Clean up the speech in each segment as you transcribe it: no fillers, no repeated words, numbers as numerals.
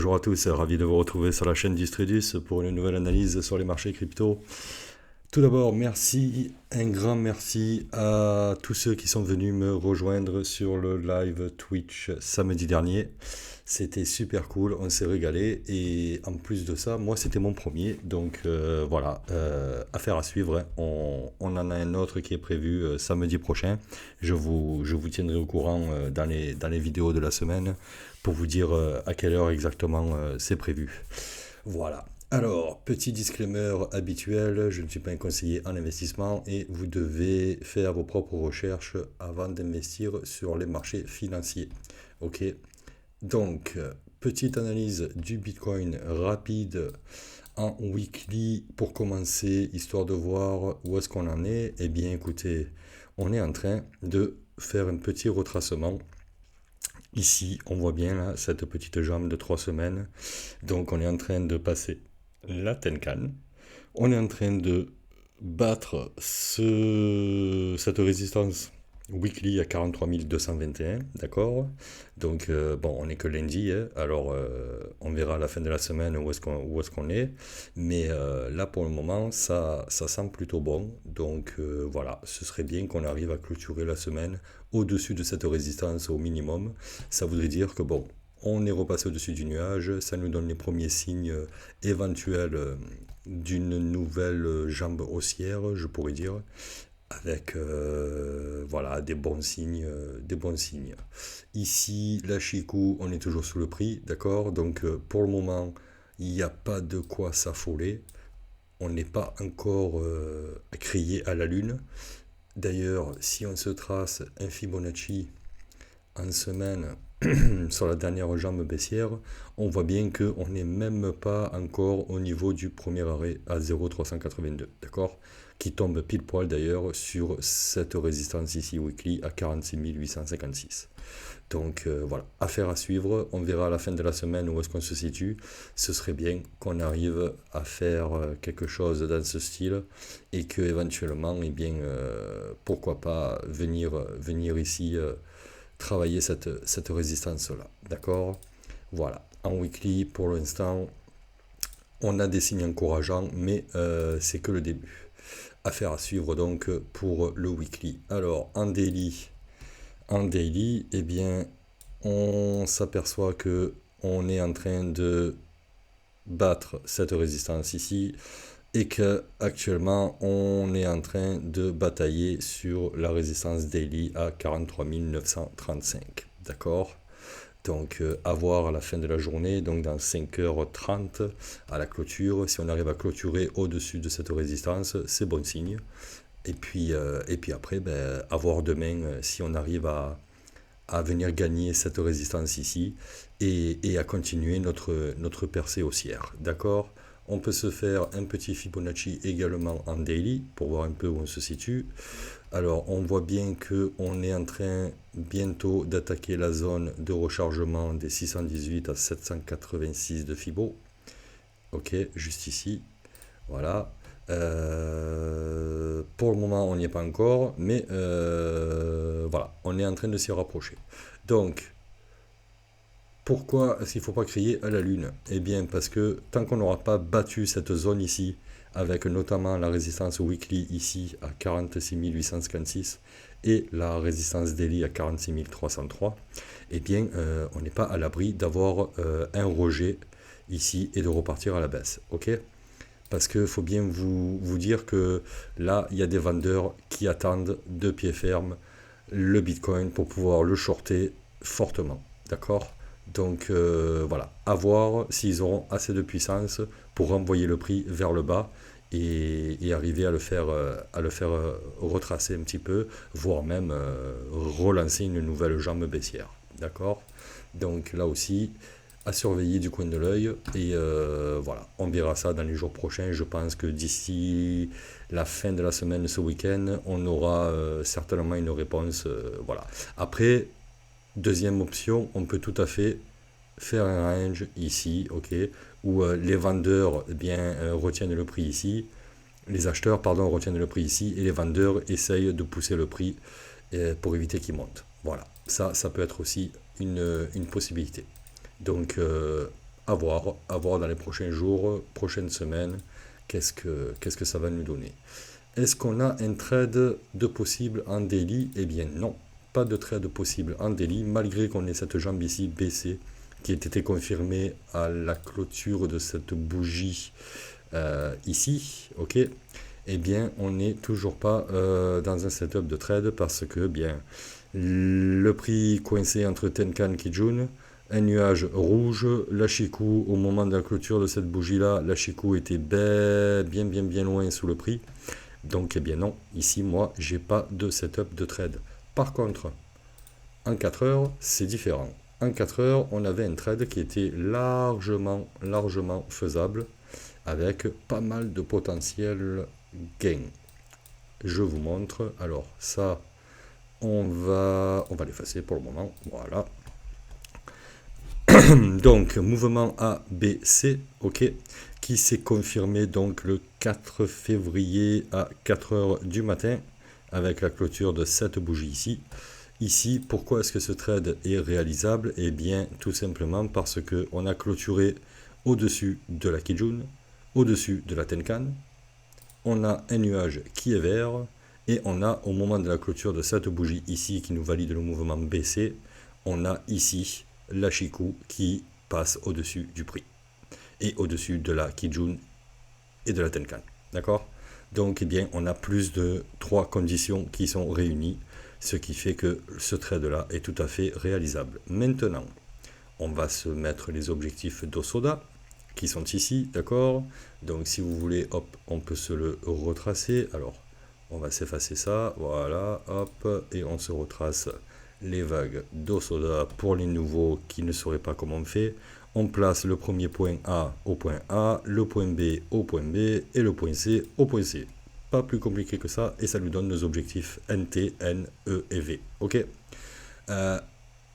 Bonjour à tous, ravi de vous retrouver sur la chaîne d'Istredus pour une nouvelle analyse sur les marchés crypto. Tout d'abord, merci, un grand merci à tous ceux qui sont venus me rejoindre sur le live Twitch samedi dernier. C'était super cool, on s'est régalé et en plus de ça, moi c'était mon premier, donc voilà, affaire à suivre, hein. On en a un autre qui est prévu samedi prochain. Je vous tiendrai au courant dans les vidéos de la semaine pour vous dire à quelle heure exactement c'est prévu. Voilà. Alors, petit disclaimer habituel, je ne suis pas un conseiller en investissement et vous devez faire vos propres recherches avant d'investir sur les marchés financiers. Ok. Donc, petite analyse du Bitcoin rapide en weekly pour commencer, histoire de voir où est-ce qu'on en est. Eh bien, écoutez, on est en train de faire un petit retracement. Ici, on voit bien là, cette petite jambe de 3 semaines. Donc, on est en train de passer la Tenkan. On est en train de battre cette résistance weekly à 43 221, d'accord. Donc, bon, on n'est que lundi, hein. Alors on verra à la fin de la semaine où est-ce qu'on est. Mais là, pour le moment, ça sent plutôt bon. Donc, voilà, ce serait bien qu'on arrive à clôturer la semaine au-dessus de cette résistance au minimum. Ça voudrait dire que, bon, on est repassé au-dessus du nuage, ça nous donne les premiers signes éventuels d'une nouvelle jambe haussière, je pourrais dire, avec voilà des bons signes, des bons signes. Ici, la Chikou, on est toujours sous le prix, d'accord. Donc pour le moment, il n'y a pas de quoi s'affoler. On n'est pas encore crié à la lune. D'ailleurs, si on se trace un Fibonacci en semaine sur la dernière jambe baissière, on voit bien qu'on n'est même pas encore au niveau du premier arrêt à 0,382, d'accord, qui tombe pile poil d'ailleurs sur cette résistance ici weekly à 46 856. Donc voilà, affaire à suivre, on verra à la fin de la semaine où est-ce qu'on se situe. Ce serait bien qu'on arrive à faire quelque chose dans ce style et que éventuellement, eh bien, pourquoi pas venir ici travailler cette résistance-là. D'accord. Voilà. En weekly, pour l'instant, on a des signes encourageants, mais c'est que le début. Affaire à suivre donc pour le weekly. Alors, en daily, eh bien, on s'aperçoit que on est en train de battre cette résistance ici et que actuellement on est en train de batailler sur la résistance daily à 43 935. D'accord. Donc à voir à la fin de la journée, donc dans 5h30 à la clôture, si on arrive à clôturer au-dessus de cette résistance, c'est bon signe. Et puis après, ben, à voir demain si on arrive à venir gagner cette résistance ici et à continuer notre percée haussière. D'accord. On peut se faire un petit Fibonacci également en daily pour voir un peu où on se situe. Alors, on voit bien que on est en train bientôt d'attaquer la zone de rechargement des 618 à 786 de Fibo. Ok, juste ici. Voilà. Pour le moment, on n'y est pas encore, mais voilà, on est en train de s'y rapprocher. Donc, pourquoi est-ce qu'il ne faut pas crier à la lune? Eh bien, parce que tant qu'on n'aura pas battu cette zone ici, avec notamment la résistance weekly ici à 46 856 et la résistance daily à 46 303, eh bien, on n'est pas à l'abri d'avoir un rejet ici et de repartir à la baisse. Ok? Parce qu'il faut bien vous dire que là, il y a des vendeurs qui attendent de pied ferme le Bitcoin pour pouvoir le shorter fortement. D'accord. Donc voilà, à voir s'ils auront assez de puissance pour renvoyer le prix vers le bas et arriver à le faire retracer un petit peu, voire même relancer une nouvelle jambe baissière. D'accord. Donc là aussi, à surveiller du coin de l'œil. Et voilà, on verra ça dans les jours prochains. Je pense que d'ici la fin de la semaine, ce week-end, on aura certainement une réponse. Voilà. Après, deuxième option, on peut tout à fait faire un range ici, ok, où les vendeurs eh bien, retiennent le prix ici, les acheteurs pardon, retiennent le prix ici, et les vendeurs essayent de pousser le prix pour éviter qu'il monte. Voilà, ça peut être aussi une possibilité. Donc à voir dans les prochains jours, prochaines semaines, qu'est-ce que ça va nous donner. Est-ce qu'on a un trade de possible en daily? Eh bien non, pas de trade possible en daily, malgré qu'on ait cette jambe ici baissée, qui a été confirmée à la clôture de cette bougie ici, ok? Eh bien, on n'est toujours pas dans un setup de trade parce que, bien, le prix coincé entre Tenkan et Kijun, un nuage rouge, l'Ashiku, au moment de la clôture de cette bougie-là, l'Ashiku était bien loin sous le prix. Donc, eh bien non, ici, moi, j'ai pas de setup de trade. Par contre, en 4 heures, c'est différent. En 4 heures, on avait un trade qui était largement faisable, avec pas mal de potentiel gain. Je vous montre. Alors, ça, on va l'effacer pour le moment. Voilà. Donc, mouvement A, B, C, ok, qui s'est confirmé donc le 4 février à 4 heures du matin, avec la clôture de cette bougie ici. Ici, pourquoi est-ce que ce trade est réalisable? Eh bien, tout simplement parce qu'on a clôturé au-dessus de la Kijun, au-dessus de la Tenkan. On a un nuage qui est vert, et on a, au moment de la clôture de cette bougie ici, qui nous valide le mouvement BC, on a ici l'Ashiku qui passe au-dessus du prix, et au-dessus de la Kijun et de la Tenkan. D'accord? Donc, eh bien, on a plus de 3 conditions qui sont réunies, ce qui fait que ce trade-là est tout à fait réalisable. Maintenant, on va se mettre les objectifs d'Osoda, qui sont ici, d'accord? Donc, si vous voulez, hop, on peut se le retracer. Alors, on va s'effacer ça, voilà, hop, et on se retrace les vagues d'Osoda pour les nouveaux qui ne sauraient pas comment on fait. On place le premier point A au point A, le point B au point B et le point C au point C. Pas plus compliqué que ça, et ça nous donne nos objectifs NT, N, E et V. Ok.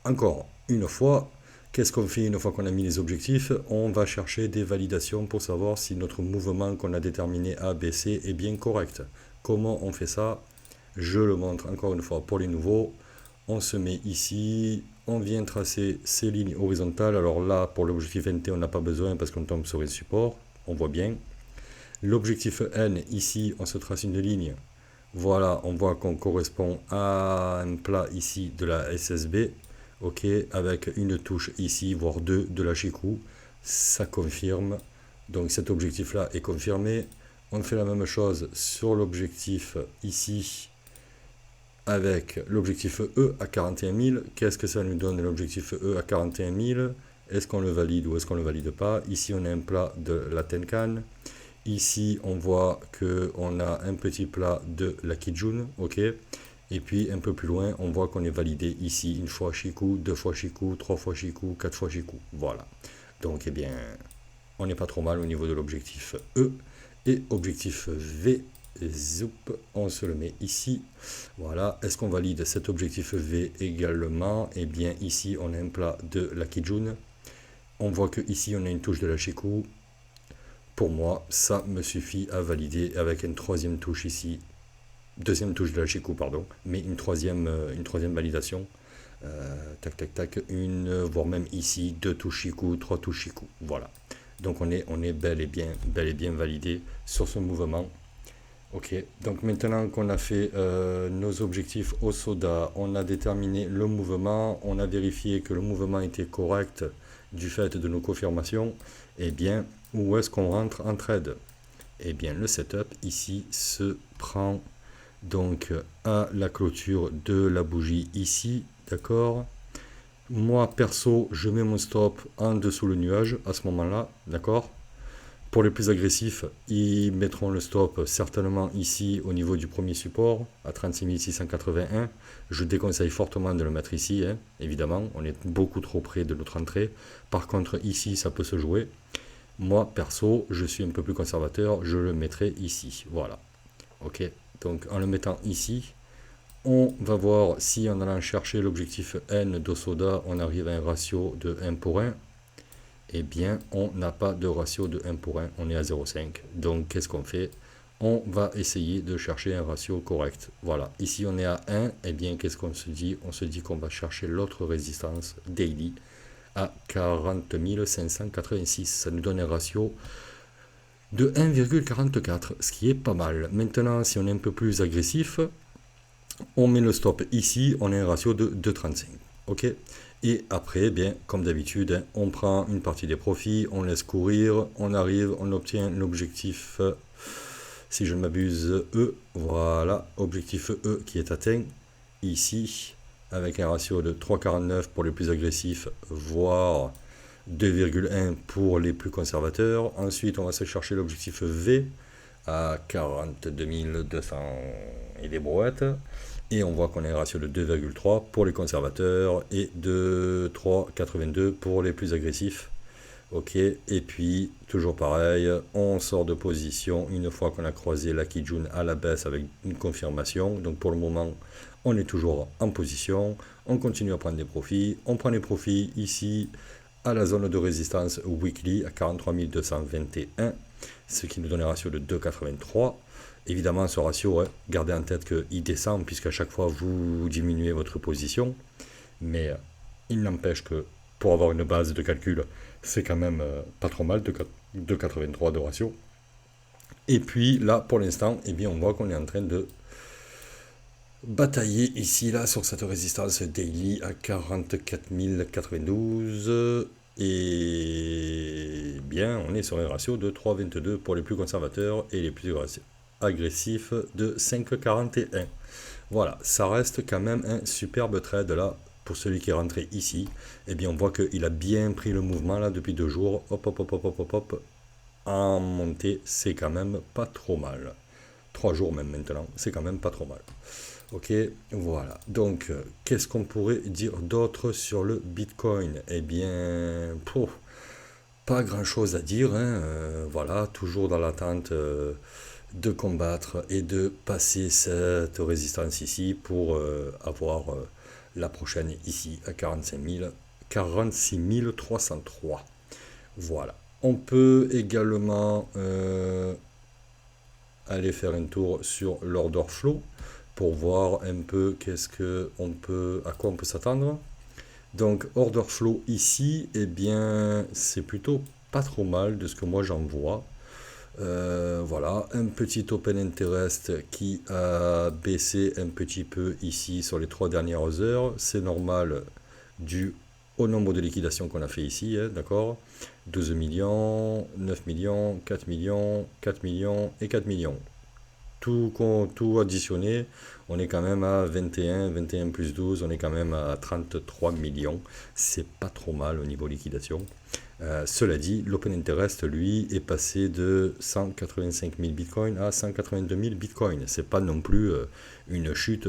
Encore une fois, qu'est-ce qu'on fait une fois qu'on a mis les objectifs? On va chercher des validations pour savoir si notre mouvement qu'on a déterminé A, B, C est bien correct. Comment on fait ça? Je le montre encore une fois pour les nouveaux. On se met ici, on vient tracer ces lignes horizontales. Alors là, pour l'objectif NT, on n'a pas besoin parce qu'on tombe sur les supports. On voit bien. L'objectif N, ici, on se trace une ligne. Voilà, on voit qu'on correspond à un plat ici de la SSB. Ok, avec une touche ici, voire deux de la Chikou. Ça confirme. Donc cet objectif-là est confirmé. On fait la même chose sur l'objectif ici avec l'objectif E à 41 000. Qu'est-ce que ça nous donne l'objectif E à 41 000? Est-ce qu'on le valide ou est-ce qu'on ne le valide pas? Ici, on a un plat de la Tenkan. Ici, on voit qu'on a un petit plat de la Kijun. Ok. Et puis, un peu plus loin, on voit qu'on est validé ici une fois Shiku, deux fois Shiku, trois fois Shiku, quatre fois Shiku. Voilà. Donc, eh bien, on n'est pas trop mal au niveau de l'objectif E. Et objectif V, zoup, on se le met ici. Voilà. Est-ce qu'on valide cet objectif V également? Eh bien, ici, on a un plat de la Kijun. On voit que ici, on a une touche de la Shiku. Pour moi, ça me suffit à valider avec une troisième touche ici. Deuxième touche de la Shiku, pardon. Mais une troisième validation. Tac, tac, tac. Une, voire même ici, deux touches Shiku, trois touches Shiku. Voilà. Donc on est bel et bien validé sur ce mouvement. Ok, donc maintenant qu'on a fait nos objectifs au soda, on a déterminé le mouvement, on a vérifié que le mouvement était correct du fait de nos confirmations, et bien, où est-ce qu'on rentre en trade? Eh bien, le setup ici se prend donc à la clôture de la bougie ici, d'accord? Moi, perso, je mets mon stop en dessous le nuage à ce moment-là, d'accord? Pour les plus agressifs, ils mettront le stop certainement ici au niveau du premier support à 36 681. Je déconseille fortement de le mettre ici, hein, évidemment, on est beaucoup trop près de notre entrée. Par contre, ici, ça peut se jouer. Moi, perso, je suis un peu plus conservateur, je le mettrai ici, voilà. Ok, donc en le mettant ici, on va voir si en allant chercher l'objectif N d'Osoda, on arrive à un ratio de 1 pour 1. Eh bien, on n'a pas de ratio de 1 pour 1, on est à 0,5. Donc, qu'est-ce qu'on fait? On va essayer de chercher un ratio correct. Voilà, ici on est à 1, eh bien, qu'est-ce qu'on se dit? On se dit qu'on va chercher l'autre résistance daily à 40 586. Ça nous donne un ratio de 1,44, ce qui est pas mal. Maintenant, si on est un peu plus agressif, on met le stop ici, on a un ratio de 2,35. Ok. Et après, bien, comme d'habitude, on prend une partie des profits, on laisse courir, on arrive, on obtient l'objectif, si je ne m'abuse, E. Voilà, objectif E qui est atteint ici, avec un ratio de 3,49 pour les plus agressifs, voire 2,1 pour les plus conservateurs. Ensuite, on va se chercher l'objectif V à 42 200 et des brouettes. Et on voit qu'on a un ratio de 2,3 pour les conservateurs et de 3,82 pour les plus agressifs. Ok, et puis toujours pareil, on sort de position une fois qu'on a croisé la Kijun à la baisse avec une confirmation. Donc pour le moment, on est toujours en position, on continue à prendre des profits. On prend les profits ici à la zone de résistance weekly à 43 221, ce qui nous donne un ratio de 2,83. Évidemment, ce ratio, gardez en tête qu'il descend puisqu'à chaque fois vous diminuez votre position, mais il n'empêche que pour avoir une base de calcul, c'est quand même pas trop mal, 2,83 de ratio. Et puis là, pour l'instant, eh bien, on voit qu'on est en train de batailler ici, là, sur cette résistance daily à 44 092. Et bien, on est sur un ratio de 3,22 pour les plus conservateurs et les plus agressifs de 5,41. Voilà, ça reste quand même un superbe trade là. Pour celui qui est rentré ici, eh bien on voit qu'il a bien pris le mouvement là depuis 2 jours. Hop, hop, hop, hop, hop, hop, hop. En montée, c'est quand même pas trop mal. 3 jours même maintenant, c'est quand même pas trop mal. Ok, voilà. Donc, qu'est-ce qu'on pourrait dire d'autre sur le Bitcoin? Eh bien, pas grand-chose à dire. Hein. Voilà, toujours dans l'attente de combattre et de passer cette résistance ici pour avoir la prochaine ici à 46 303. Voilà. On peut également aller faire un tour sur l'order flow pour voir un peu à quoi on peut s'attendre. Donc order flow ici, eh bien c'est plutôt pas trop mal de ce que moi j'en vois. Voilà, un petit open interest qui a baissé un petit peu ici sur les 3 dernières heures. C'est normal dû au nombre de liquidations qu'on a fait ici, hein, d'accord? 12 millions, 9 millions, 4 millions, 4 millions et 4 millions. Tout additionné, on est quand même à 21 plus 12, on est quand même à 33 millions. C'est pas trop mal au niveau liquidation. Cela dit, l'open interest, lui, est passé de 185 000 bitcoins à 182 000 bitcoins. C'est pas non plus une chute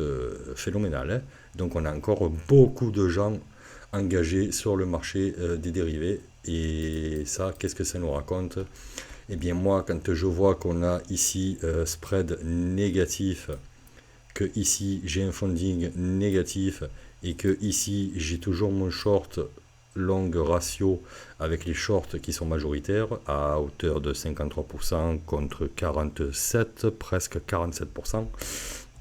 phénoménale. Hein. Donc on a encore beaucoup de gens engagés sur le marché des dérivés. Et ça, qu'est-ce que ça nous raconte? Eh bien moi, quand je vois qu'on a ici spread négatif, que ici j'ai un funding négatif et que ici j'ai toujours mon short long ratio avec les shorts qui sont majoritaires à hauteur de 53% contre 47, presque 47%,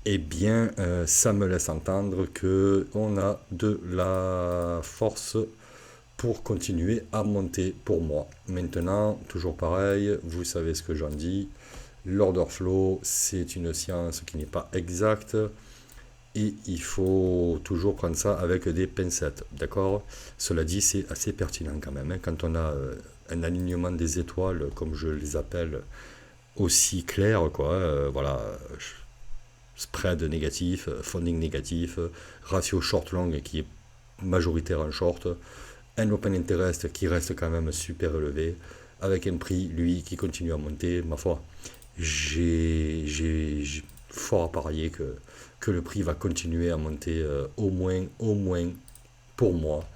eh bien ça me laisse entendre qu'on a de la force pour continuer à monter pour moi. Maintenant, toujours pareil, vous savez ce que j'en dis, l'order flow, c'est une science qui n'est pas exacte et il faut toujours prendre ça avec des pincettes, d'accord? Cela dit, c'est assez pertinent quand même, hein, quand on a un alignement des étoiles, comme je les appelle, aussi clair, quoi, voilà, spread négatif, funding négatif, ratio short-long qui est majoritaire en short, un open interest qui reste quand même super élevé, avec un prix, lui, qui continue à monter, ma foi, j'ai fort à parier que le prix va continuer à monter au moins, pour moi,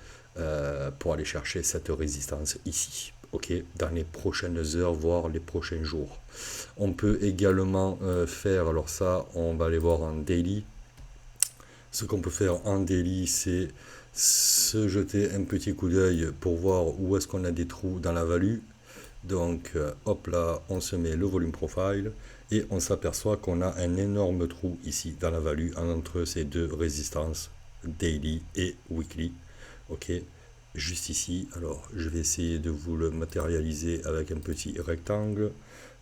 pour aller chercher cette résistance ici, ok, dans les prochaines heures, voire les prochains jours. On peut également faire, alors ça, on va aller voir en daily. Ce qu'on peut faire en daily, c'est se jeter un petit coup d'œil pour voir où est-ce qu'on a des trous dans la value. Donc hop là, on se met le volume profile et on s'aperçoit qu'on a un énorme trou ici dans la value entre ces deux résistances daily et weekly. Ok, juste ici. Alors, je vais essayer de vous le matérialiser avec un petit rectangle.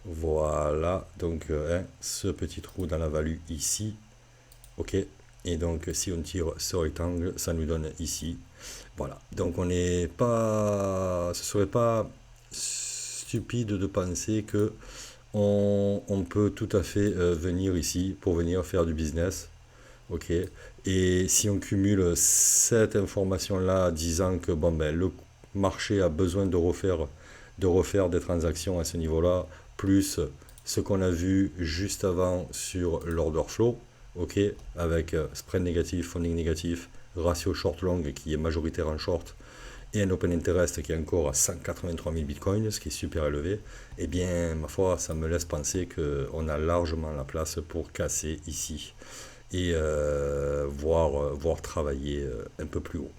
Voilà, donc ce petit trou dans la value ici. Ok, et donc si on tire ce rectangle, ça nous donne ici. Voilà, donc on n'est pas, ce serait pas stupide de penser que on peut tout à fait venir ici pour venir faire du business. Ok, et si on cumule cette information-là disant que bon, ben, le marché a besoin de refaire des transactions à ce niveau-là, plus ce qu'on a vu juste avant sur l'order flow, ok, avec spread négatif, funding négatif, ratio short-long qui est majoritaire en short, et un open interest qui est encore à 183 000 bitcoins, ce qui est super élevé, eh bien, ma foi, ça me laisse penser qu'on a largement la place pour casser ici et voir travailler un peu plus haut.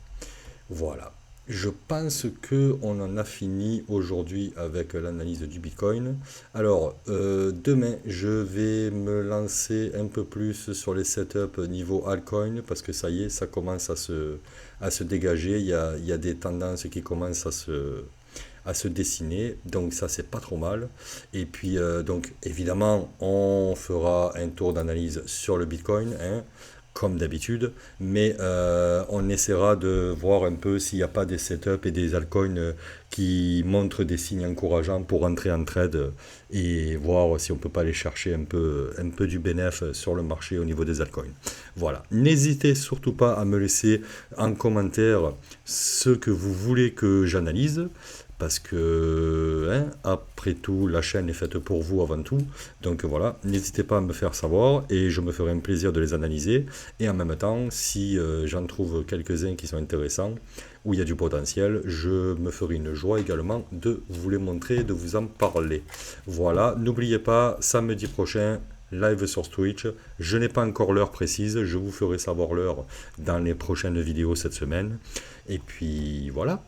Voilà. Je pense que on en a fini aujourd'hui avec l'analyse du Bitcoin. Alors, demain, je vais me lancer un peu plus sur les setups niveau altcoin parce que ça y est, ça commence à se dégager. Il y a des tendances qui commencent à se dessiner, donc ça c'est pas trop mal. Et puis donc évidemment on fera un tour d'analyse sur le Bitcoin, hein, comme d'habitude, mais on essaiera de voir un peu s'il n'y a pas des setups et des altcoins qui montrent des signes encourageants pour entrer en trade et voir si on peut pas aller chercher un peu du bénéf sur le marché au niveau des altcoins. Voilà, n'hésitez surtout pas à me laisser en commentaire ce que vous voulez que j'analyse parce que, hein, après tout, la chaîne est faite pour vous avant tout. Donc voilà, n'hésitez pas à me faire savoir et je me ferai un plaisir de les analyser. Et en même temps, si j'en trouve quelques-uns qui sont intéressants, où il y a du potentiel, je me ferai une joie également de vous les montrer, de vous en parler. Voilà, n'oubliez pas, samedi prochain, live sur Twitch. Je n'ai pas encore l'heure précise, je vous ferai savoir l'heure dans les prochaines vidéos cette semaine. Et puis voilà.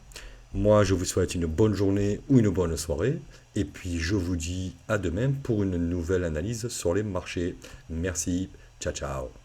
Moi, je vous souhaite une bonne journée ou une bonne soirée. Et puis, je vous dis à demain pour une nouvelle analyse sur les marchés. Merci. Ciao, ciao.